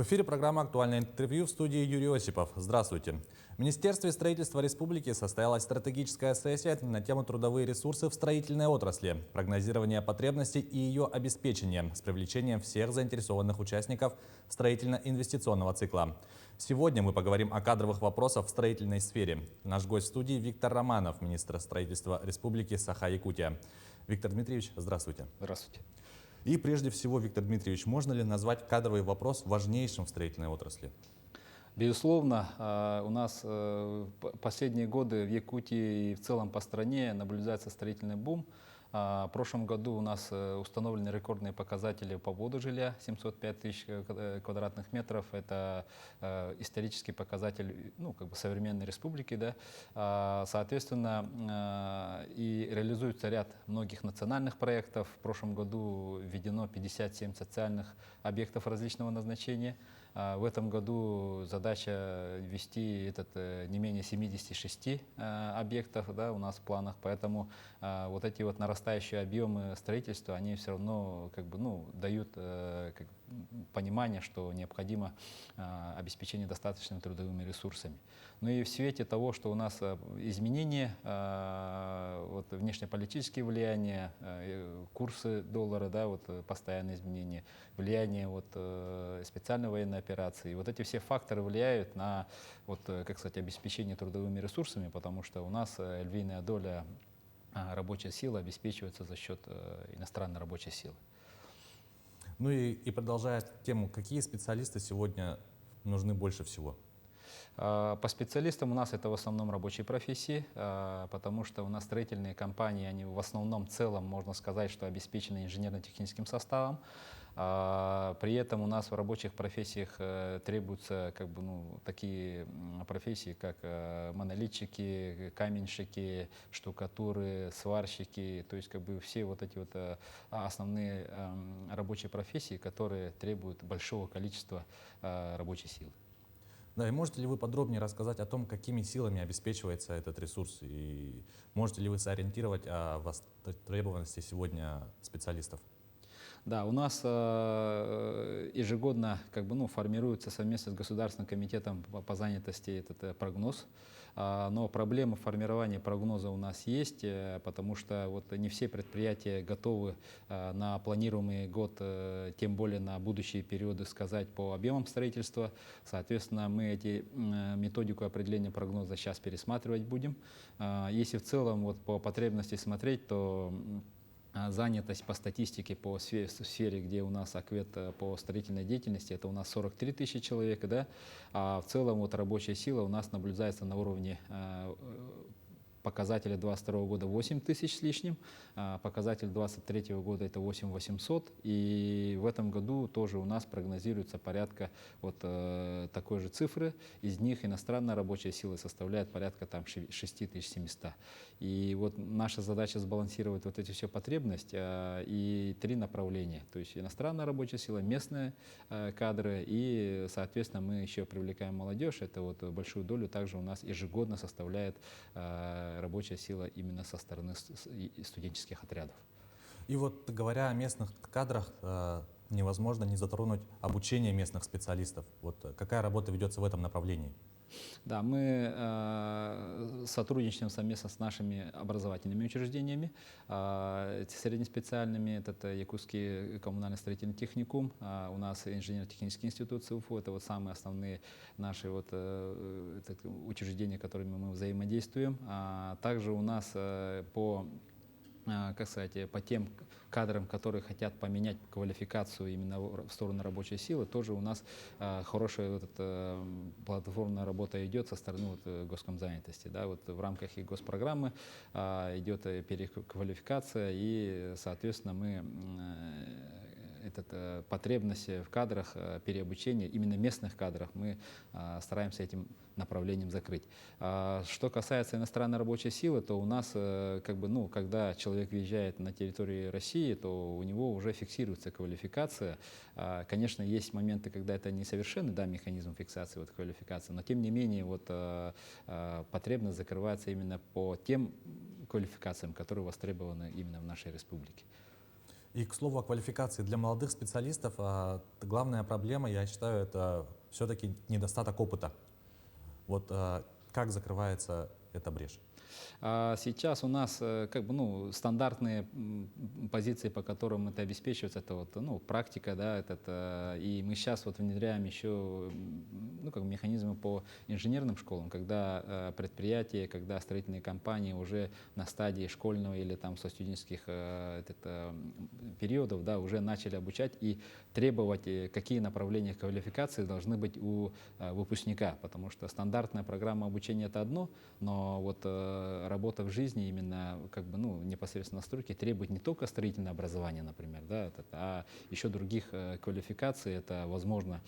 В эфире программа «Актуальное интервью», в студии Юрий Осипов. Здравствуйте. В Министерстве строительства Республики состоялась стратегическая сессия на тему «Трудовые ресурсы в строительной отрасли», прогнозирование потребностей и ее обеспечение с привлечением всех заинтересованных участников строительно-инвестиционного цикла. Сегодня мы поговорим о кадровых вопросах в строительной сфере. Наш гость в студии Виктор Романов, министр строительства Республики Саха-Якутия. Виктор Дмитриевич, здравствуйте. Здравствуйте. И прежде всего, Виктор Дмитриевич, можно ли назвать кадровый вопрос важнейшим в строительной отрасли? Безусловно, у нас последние годы в Якутии и в целом по стране наблюдается строительный бум. В прошлом году у нас установлены рекордные показатели по вводу жилья, 705 тысяч квадратных метров. Это исторический показатель современной республики. Да? Соответственно, и реализуется ряд многих национальных проектов. В прошлом году введено 57 социальных объектов различного назначения. В этом году задача ввести не менее 76 объектов, да, у нас в планах, поэтому вот эти вот нарастающие объемы строительства, они все равно дают понимание, что необходимо обеспечение достаточными трудовыми ресурсами. Ну и в свете того, что у нас изменения, внешнеполитические влияния, курсы доллара, да, постоянные изменения, влияние специальной военной операции. И вот эти все факторы влияют на обеспечение трудовыми ресурсами, потому что у нас львиная доля рабочей силы обеспечивается за счет иностранной рабочей силы. Ну и продолжая тему, какие специалисты сегодня нужны больше всего? По специалистам у нас это в основном рабочие профессии, потому что у нас строительные компании, они в основном целом, можно сказать, что обеспечены инженерно-техническим составом. При этом у нас в рабочих профессиях требуются такие профессии, как монолитчики, каменщики, штукатуры, сварщики, то есть все вот эти основные рабочие профессии, которые требуют большого количества рабочей силы. Да, и можете ли вы подробнее рассказать о том, какими силами обеспечивается этот ресурс, и можете ли вы сориентировать о востребованности сегодня специалистов? Да, у нас ежегодно формируется совместно с Государственным комитетом по занятости этот прогноз. Но проблема формирования прогноза у нас есть, потому что не все предприятия готовы на планируемый год, тем более на будущие периоды сказать по объемам строительства. Соответственно, мы методику определения прогноза сейчас пересматривать будем. Если в целом по потребности смотреть, то занятость по статистике по сфере, где у нас аквет по строительной деятельности, это у нас 43 тысячи человек, да? А в целом рабочая сила у нас наблюдается на уровне показателя 2022 года 8 тысяч с лишним, показатель 2023 года это 8 800, и в этом году тоже у нас прогнозируется порядка такой же цифры, из них иностранная рабочая сила составляет порядка 6700. И наша задача сбалансировать эти все потребности и три направления, то есть иностранная рабочая сила, местные кадры и, соответственно, мы еще привлекаем молодежь, это большую долю также у нас ежегодно составляет рабочая сила именно со стороны студенческих отрядов. И говоря о местных кадрах, невозможно не затронуть обучение местных специалистов. Какая работа ведется в этом направлении? Да, мы сотрудничаем совместно с нашими образовательными учреждениями, среднеспециальными, это Якутский коммунальный строительный техникум, у нас инженерно-технический институт СУФУ, это самые основные наши учреждения, которыми мы взаимодействуем. Также у нас по тем кадрам, которые хотят поменять квалификацию именно в сторону рабочей силы, тоже у нас хорошая платформная работа идет со стороны госкомзанятости. Да, в рамках и госпрограммы идет переквалификация, и, соответственно, мы потребность в кадрах, переобучения, именно местных кадрах, мы стараемся этим направлением закрыть. Что касается иностранной рабочей силы, то у нас, когда человек въезжает на территорию России, то у него уже фиксируется квалификация. Конечно, есть моменты, когда это несовершенный, да, механизм фиксации квалификации, но тем не менее потребность закрывается именно по тем квалификациям, которые востребованы именно в нашей республике. И, к слову, о квалификации для молодых специалистов, главная проблема, я считаю, это все-таки недостаток опыта. Вот как закрывается эта брешь? Сейчас у нас как бы, ну, стандартные позиции, по которым это обеспечивается, это вот, ну, практика, да, и мы сейчас вот внедряем еще ну, как механизмы по инженерным школам, когда предприятия, когда строительные компании уже на стадии школьного или там студенческих периодов, да, уже начали обучать и требовать, какие направления квалификации должны быть у выпускника, потому что стандартная программа обучения это одно, но вот работа в жизни именно как бы, ну, непосредственно на стройке требует не только строительное образование, например, да, а еще других квалификаций. Это, возможно,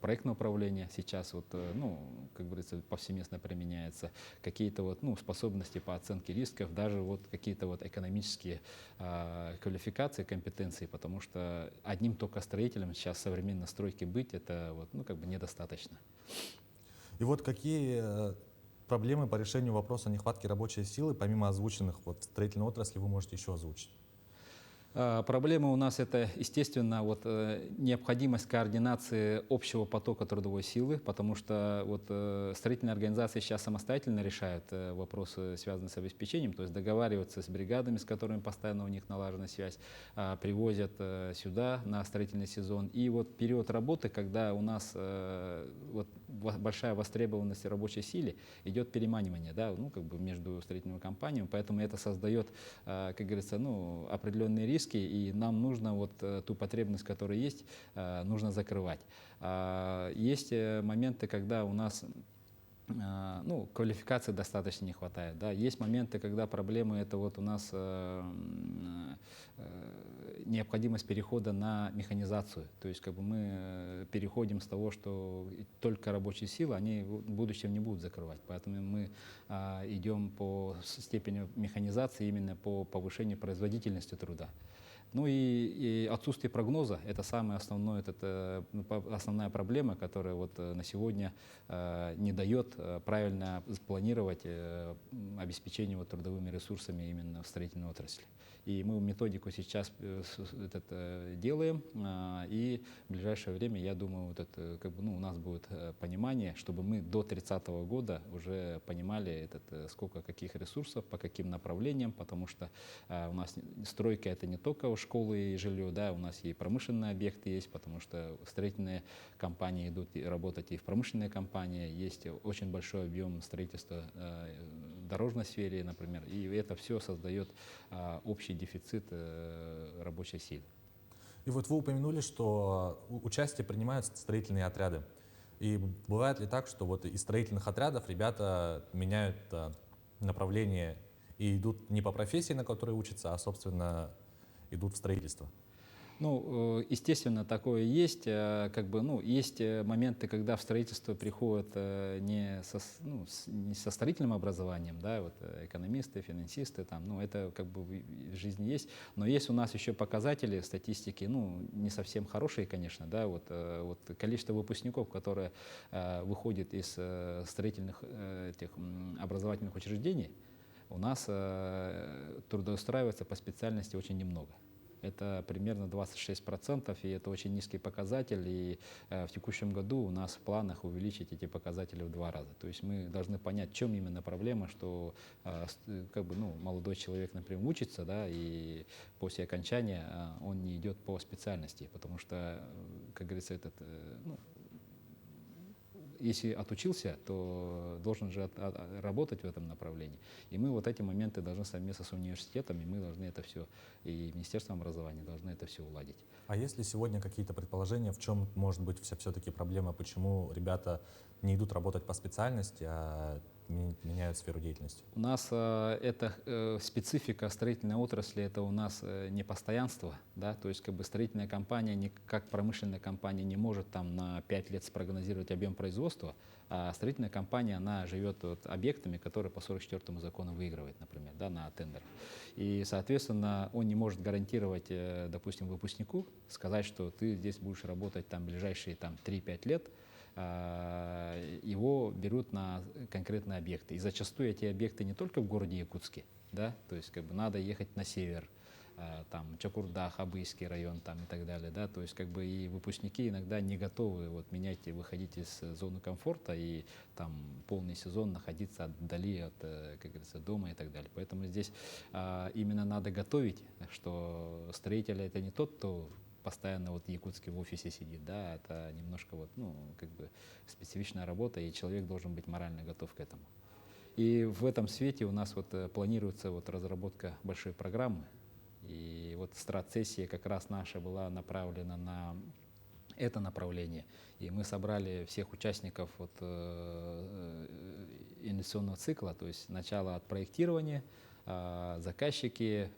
проектное управление сейчас, вот, ну, как говорится, повсеместно применяется, какие-то вот, ну, способности по оценке рисков, даже вот какие-то вот экономические квалификации, компетенции, потому что одним только строителем сейчас в современной стройке быть, это вот, ну, как бы недостаточно. И вот какие проблемы по решению вопроса нехватки рабочей силы, помимо озвученных вот в строительной отрасли, вы можете еще озвучить? Проблема у нас это, естественно, вот, необходимость координации общего потока трудовой силы, потому что вот, строительные организации сейчас самостоятельно решают вопросы, связанные с обеспечением, то есть договариваются с бригадами, с которыми постоянно у них налажена связь, привозят сюда на строительный сезон. И вот период работы, когда у нас вот, большая востребованность рабочей силы, идет переманивание, да, ну, как бы между строительными компаниями, поэтому это создает, как говорится, ну, определенные риски, и нам нужно вот ту потребность, которая есть, нужно закрывать. Есть моменты, когда у нас ну, квалификации достаточно не хватает. Да. Есть моменты, когда проблемы это вот у нас необходимость перехода на механизацию. То есть как бы мы переходим с того, что только рабочие силы, они в будущем не будут закрывать. Поэтому мы идем по степени механизации именно по повышению производительности труда. Ну и отсутствие прогноза – это самое основное, основная проблема, которая вот на сегодня не дает правильно спланировать обеспечение вот трудовыми ресурсами именно в строительной отрасли. И мы методику сейчас делаем, и в ближайшее время, я думаю, вот это, как бы, ну, у нас будет понимание, чтобы мы до 30-го года уже понимали, сколько каких ресурсов, по каким направлениям, потому что у нас стройка – это не только школы и жилье, да, у нас и промышленные объекты есть, потому что строительные компании идут работать и в промышленные компании, есть очень большой объем строительства в дорожной сфере, например, и это все создает общий дефицит рабочей силы. И вот вы упомянули, что участие принимают строительные отряды. И бывает ли так, что вот из строительных отрядов ребята меняют направление и идут не по профессии, на которой учатся, а, собственно, идут в строительство? Ну, естественно, такое есть. Как бы, ну, есть моменты, когда в строительство приходят не со строительным образованием, да, вот экономисты, финансисты, там, ну, это как бы в жизни есть. Но есть у нас еще показатели статистики, ну, не совсем хорошие, конечно, да, вот количество выпускников, которые выходят из строительных образовательных учреждений, у нас трудоустраивается по специальности очень немного. Это примерно 26%, и это очень низкий показатель, и в текущем году у нас в планах увеличить эти показатели в 2 раза. То есть мы должны понять, в чем именно проблема, что как бы, ну, молодой человек, например, учится, да, и после окончания он не идет по специальности, потому что, как говорится, ну, если отучился, то должен же работать в этом направлении. И мы вот эти моменты должны совместно с университетами, мы должны это все, и Министерством образования должны это все уладить. А есть ли сегодня какие-то предположения, в чем может быть все-таки проблема, почему ребята не идут работать по специальности, а меняют сферу деятельности? У нас специфика строительной отрасли, это у нас непостоянство, да, то есть как бы строительная компания, не, как промышленная компания, не может там на 5 лет спрогнозировать объем производства, а строительная компания, она живет вот объектами, которые по 44-му закону выигрывает, например, да, на тендерах. И, соответственно, он не может гарантировать, допустим, выпускнику, сказать, что ты здесь будешь работать там ближайшие там 3-5 лет, его берут на конкретные объекты. И зачастую эти объекты не только в городе Якутске, да, то есть как бы надо ехать на север, там Чакурдах, Абыйский район там и так далее, да, то есть как бы и выпускники иногда не готовы вот менять и выходить из зоны комфорта и там полный сезон находиться вдали от, как говорится, дома и так далее. Поэтому здесь именно надо готовить, что строитель это не тот, кто постоянно вот в Якутске в офисе сидит, да, это немножко вот, ну, как бы специфичная работа, и человек должен быть морально готов к этому. И в этом свете у нас вот планируется вот разработка большой программы. И вот страт-сессия как раз наша была направлена на это направление. И мы собрали всех участников вот, инвестиционного цикла, то есть начало от проектирования, заказчики,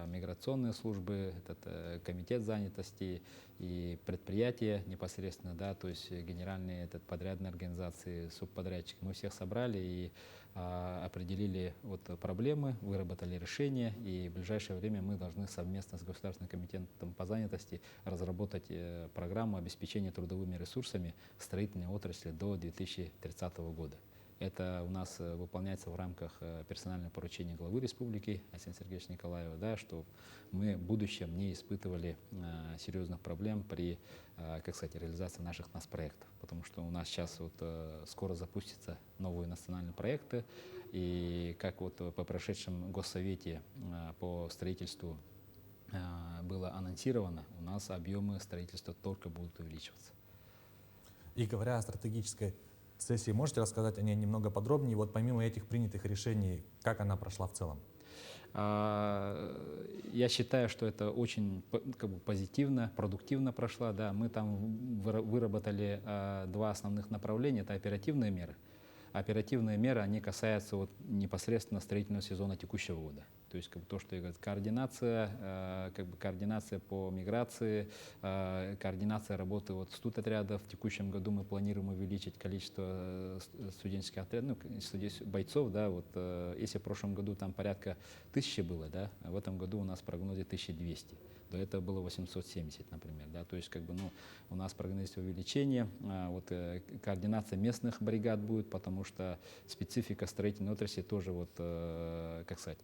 миграционные службы, этот комитет занятости и предприятия непосредственно, да, то есть генеральные подрядные организации, субподрядчики. Мы всех собрали и определили вот проблемы, выработали решения, и в ближайшее время мы должны совместно с Государственным комитетом по занятости разработать программу обеспечения трудовыми ресурсами строительной отрасли до 2030 года. Это у нас выполняется в рамках персонального поручения главы республики Арсения Сергеевича Николаева, да, что мы в будущем не испытывали серьезных проблем при, как сказать, реализации наших проектов. Потому что у нас сейчас вот, скоро запустятся новые национальные проекты, и как вот по прошедшем Госсовете по строительству было анонсировано, у нас объемы строительства только будут увеличиваться. И говоря о стратегической сессии, можете рассказать о ней немного подробнее? Вот помимо этих принятых решений, как она прошла в целом? Я считаю, что это очень как бы позитивно, продуктивно прошла. Да. Мы там выработали два основных направления. Это оперативные меры. Оперативные меры, они касаются вот непосредственно строительного сезона текущего года. То есть как бы, то, что я говорю, координация, как бы, координация по миграции, координация работы вот студотрядов. В текущем году мы планируем увеличить количество студенческих отрядов, ну, бойцов. Да, вот, если в прошлом году там порядка 1000 было, да, а в этом году у нас в прогнозе 1200. До этого было 870, например. Да, то есть как бы, ну, у нас прогнозируется увеличение. Вот, координация местных бригад будет, потому что специфика строительной отрасли тоже, вот, как сказать,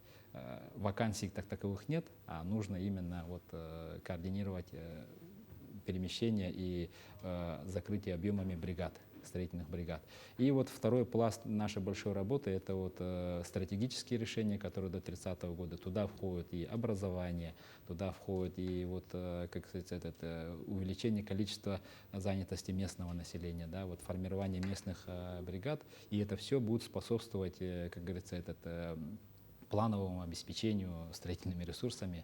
вакансий так таковых нет, а нужно именно вот, координировать перемещение и закрытие объемами бригад, строительных бригад. И вот второй пласт нашей большой работы — это вот стратегические решения, которые до 30-го года. Туда входит и образование, туда входит и вот, как сказать, увеличение количества занятости местного населения, да, вот формирование местных бригад. И это все будет способствовать, как говорится, плановому обеспечению строительными ресурсами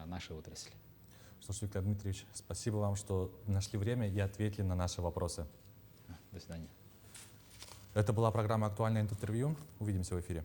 нашей отрасли. Что ж, Виктор Дмитриевич, спасибо вам, что нашли время и ответили на наши вопросы. До свидания. Это была программа «Актуальное интервью». Увидимся в эфире.